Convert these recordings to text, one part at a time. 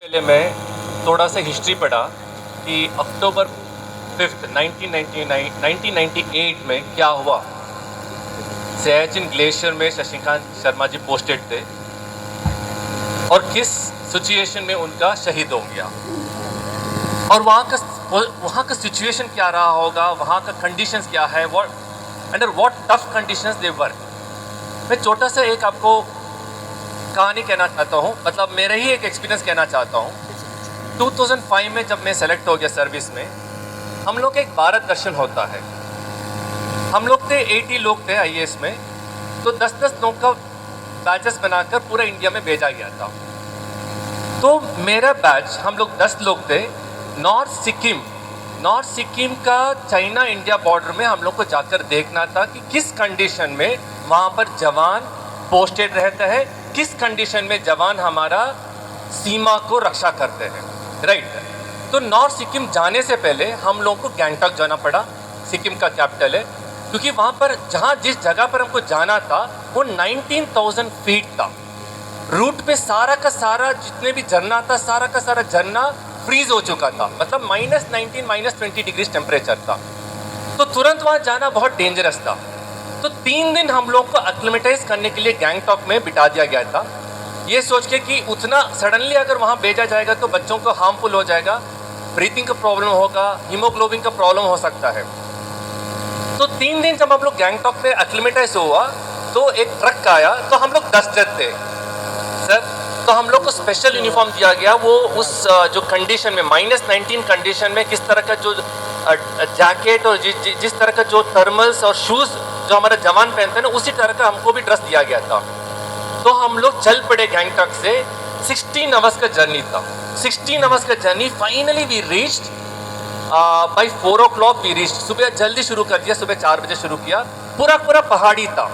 पहले मैं थोड़ा सा हिस्ट्री पढ़ा कि अक्टूबर 5th 1998 में क्या हुआ। सियाचिन ग्लेशियर में शशिकांत शर्मा जी पोस्टेड थे और किस सिचुएशन में उनका शहीद हो गया और वहाँ का सिचुएशन क्या रहा होगा, वहाँ का कंडीशंस क्या है, under what tough conditions they work. मैं छोटा सा एक आपको कहानी कहना चाहता हूँ, मतलब मेरा ही एक एक्सपीरियंस कहना चाहता हूँ। 2005 में जब मैं सेलेक्ट हो गया सर्विस में, हम लोग एक भारत दर्शन होता है। हम लोग थे 80 लोग थे आईएएस में, तो 10-10 लोग का बैचेस बनाकर पूरा इंडिया में भेजा गया था। तो मेरा बैच, हम लोग 10 लोग थे। नॉर्थ सिक्किम का चाइना इंडिया बॉर्डर में हम लोग को जाकर देखना था कि किस कंडीशन में वहाँ पर जवान पोस्टेड रहता है, किस कंडीशन में जवान हमारा सीमा को रक्षा करते हैं, राइट। तो नॉर्थ सिक्किम जाने से पहले हम लोगों को गैंगटॉक जाना पड़ा, सिक्किम का कैपिटल है, क्योंकि वहाँ पर जिस जगह पर हमको जाना था वो 19,000 फीट था। रूट पे सारा का सारा जितने भी झरना था, सारा का सारा झरना फ्रीज हो चुका था, मतलब -19 -20 डिग्री टेम्परेचर था। तो तुरंत वहाँ जाना बहुत डेंजरस था। तो 3 दिन हम लोग को एक्लिमेटाइज करने के लिए गैंगटॉक में बिता दिया गया था, ये सोच के कि उतना सडनली अगर वहाँ भेजा जाएगा तो बच्चों को हार्मफुल हो जाएगा, ब्रीथिंग का प्रॉब्लम होगा, हीमोग्लोबिन का प्रॉब्लम हो सकता है। तो 3 दिन जब हम लोग गैंगटॉक में एक्लिमेटाइज हुआ तो एक ट्रक आया, तो हम लोग 10 जन थे सर। तो हम लोग को स्पेशल यूनिफॉर्म दिया गया, वो उस जो कंडीशन में -19 कंडीशन में किस तरह का जो जैकेट और जिस तरह का जो थर्मल्स और शूज़ जो हमारा जवान पहनते हैं ना, उसी तरह का हमको भी ड्रेस दिया गया था। तो हम लोग चल पड़े गैंगटॉक से। 16 आवर्स का जर्नी था, 16 आवर्स का journey. Finally we reached by 4 o'clock we reached. सुबह जल्दी शुरू कर दिया, सुबह 4 बजे शुरू किया। पूरा पहाड़ी था।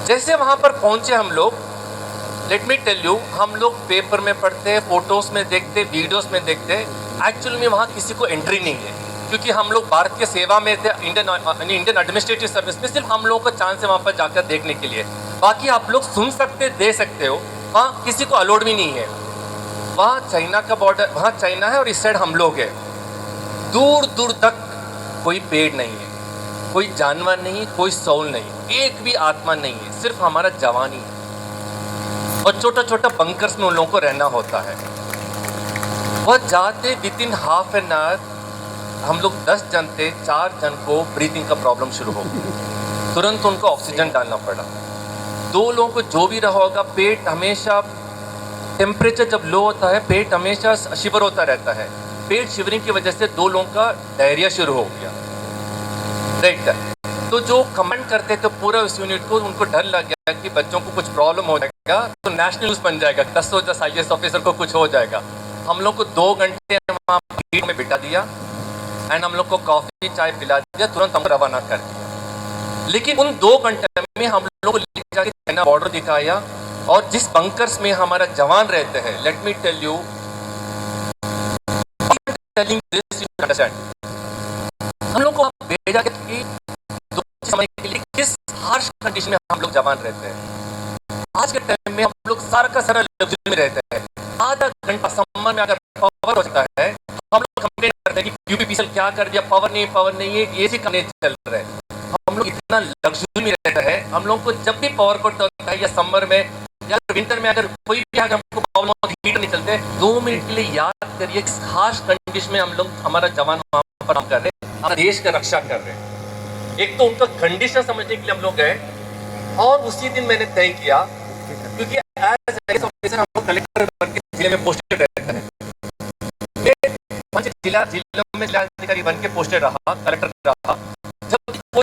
जैसे वहाँ पर पहुँचे हम लोग, लेट मी टेल यू, हम लोग पेपर में पढ़ते, फोटोज़ में देखते, वीडियोज़ में देखते, एक्चुअल में वहाँ किसी को एंट्री नहीं है, क्योंकि हम लोग भारत के सेवा में थे, इंडियन एडमिनिस्ट्रेटिव सर्विस में। सिर्फ हम लोगों को चांस है वहाँ पर जाकर देखने के लिए। बाकी आप लोग सुन सकते, दे सकते हो, वहाँ किसी को अलाउड भी नहीं है। वहाँ चाइना का बॉर्डर, वहाँ चाइना है और इस साइड हम लोग हैं। दूर दूर तक कोई पेड़ नहीं है, कोई जानवर नहीं, कोई सोल नहीं, एक भी आत्मा नहीं है, सिर्फ हमारा जवान ही है। और छोटा छोटा बंकर्स में उन लोगों को रहना होता है। वह जाते विदिन हाफ एन आवर हम लोग 10 जन थे, 4 जन को ब्रीथिंग का प्रॉब्लम शुरू हो गया। तुरंत उनको ऑक्सीजन डालना पड़ा। 2 लोगों को जो भी रहा होगा, पेट हमेशा, टेम्परेचर जब लो होता है पेट हमेशा शिवर होता रहता है। पेट शिवरिंग की वजह से 2 लोगों का डायरिया शुरू हो गया, राइट। तो जो कमेंट करते थे पूरा उस यूनिट को, उनको डर लग गया कि बच्चों को कुछ प्रॉब्लम हो जाएगा तो नेशनल न्यूज़ बन जाएगा, 10 IAS ऑफिसर को कुछ हो जाएगा। हम लोग को 2 घंटे वहाँ भीड़ में बिठा दिया एंड हम लोग को कॉफ़ी चाय पिला दिया, तुरंत हम रवाना कर दिया। लेकिन उन 2 घंटे में हम लोग को ले जाके चाइना बॉर्डर दिखाया, और जिस बंकर्स में हमारा जवान रहते हैं, लेट मी टेल यू, हम लोग को भेजा कि समय के लिए किस हार्श कंडीशन में हम लोग जवान रहते हैं। आज के टाइम में हम लोग सारा का सारा लग्जरी में रहते हैं। आधा घंटा समर में अगर पावर हो जाता है, हम लोग कंप्लेन करते हैं कि यूपीपीसीएल क्या कर दिया, पावर नहीं है, एसी का नहीं चल रहा है। हम लोग इतना लग्जरी में रहता है, हम लोग को जब भी पावर कट होता है या समर में या विंटर में अगर कोई भी अगर हमको प्रॉब्लम हो, हीटर नहीं चलते, 2 मिनट के लिए याद करिए किस हार्श कंडीशन में हम लोग, हमारा जवान वहाँ पर काम कर रहे हैं, हमारे देश का रक्षा कर रहे हैं। एक तो उनका कंडीशन समझने के लिए हम लोग गए, और उसी दिन मैंने तय किया, क्योंकि एज IAS ऑफिसर हम लोग कलेक्टर बन के जिले में पोस्टेड रहते हैं। मैं 5 जिलों में जिलाधिकारी बन के पोस्टेड रहा, कलेक्टर रहा। जब कोई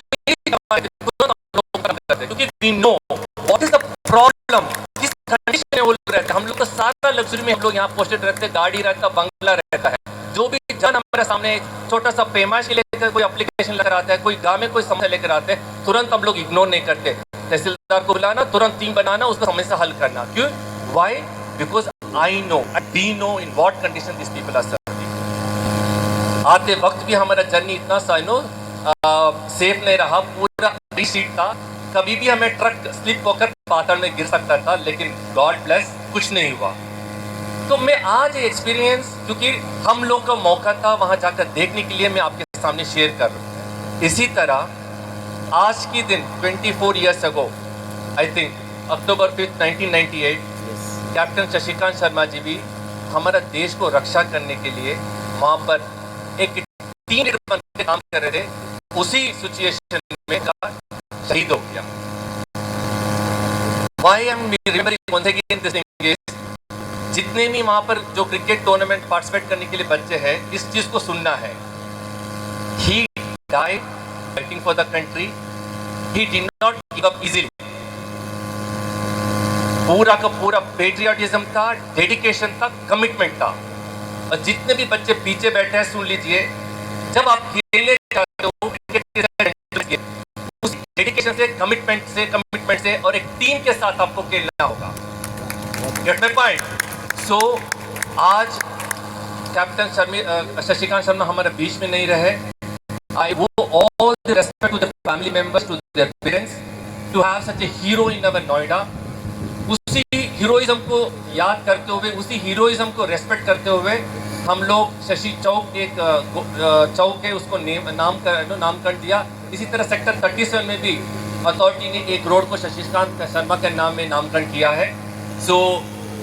करते, क्योंकि we know what is the problem, किस कंडीशन में वो लोग रहते हैं। हम लोग तो सारा लग्जरी में हम लोग यहाँ पोस्टेड रहते हैं, गाड़ी रहता, बंगला रहता है। जो भी जन हमारे सामने छोटा सा पैमाइश के लेकर कोई एप्लीकेशन लेकर आता है, कोई गांव में कोई समस्या लेकर आते हैं, तुरंत हम लोग इग्नोर नहीं करते। तहसीलदार को बुलाना, तुरंत टीम बनाना, उसका समस्या हल करना। क्यों? Why? Because I know and we know in what condition this people are serving. आते वक्त भी हमारा जर्नी इतना सा सेफ नहीं रहा, पूरा फ्री सीट था। कभी भी हमें ट्रक स्लिप होकर पाताल में गिर सकता था, लेकिन गॉड ब्लेस कुछ नहीं हुआ। तो मैं आज ये एक्सपीरियंस, क्योंकि हम लोग का मौका था वहाँ जाकर देखने के लिए, मैं आपके सामने शेयर कर रहा हूँ। इसी तरह आज की दिन 24 years ago, I think October 5, 1998, captain Shashikant Sharma ji भी हमारा देश को रक्षा करने के लिए वहाँ पर एक टीम लीडर बन के काम कर रहे थे। उसी सिचुएशन में का शहीद हो गया। Why am I remembering once again this thing is, जितने भी वहां पर जो क्रिकेट टूर्नामेंट पार्टिसिपेट करने के लिए बच्चे हैं, इस चीज को सुनना है। He died fighting for the country. He did not give up easily. पूरा का पूरा पेट्रियटिज्म था, डेडिकेशन था, कमिटमेंट था। और जितने भी बच्चे पीछे बैठे हैं, सुन लीजिए, जब आप खेलने जाते हो क्रिकेट, उस डेडिकेशन से, कमिटमेंट से और एक टीम के साथ आपको खेलना होगा। Gate my point? सो आज कैप्टन शशिकांत शर्मा हमारे बीच में नहीं रहे। I owe all the respect to the family members, to their parents, to have such a hero in our Noida. उसी हीरोइज्म को याद करते हुए, उसी हीरोइज्म को रेस्पेक्ट करते हुए हम लोग शशि चौक, एक चौक है, उसको नामकरण दिया। इसी तरह सेक्टर 37 में भी अथॉरिटी ने एक रोड को शशिकांत शर्मा के नाम में नामकरण किया है। So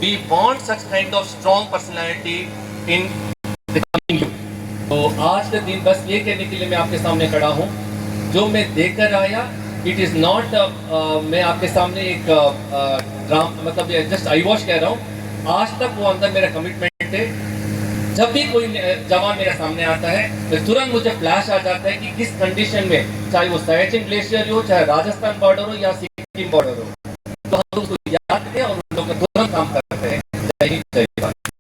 we want such kind of strong personality in the coming youth. तो आज का दिन बस ये कहने के लिए मैं आपके सामने खड़ा हूँ, जो मैं देखकर आया, इट इज़ नॉट, मैं आपके सामने एक मतलब जस्ट आई वॉश कह रहा हूँ। आज तक वो अंदर मेरा कमिटमेंट है। जब भी कोई जवान मेरे सामने आता है तो तुरंत मुझे फ्लैश आ जाता है कि किस कंडीशन में, चाहे वो सियाचिन ग्लेशियर हो, चाहे राजस्थान बॉर्डर हो या सिक्किम बॉर्डर हो, तो हम लोग उसको याद करें और उन लोगों का तुरंत काम करते हैं। जय हिंद, जय भारत।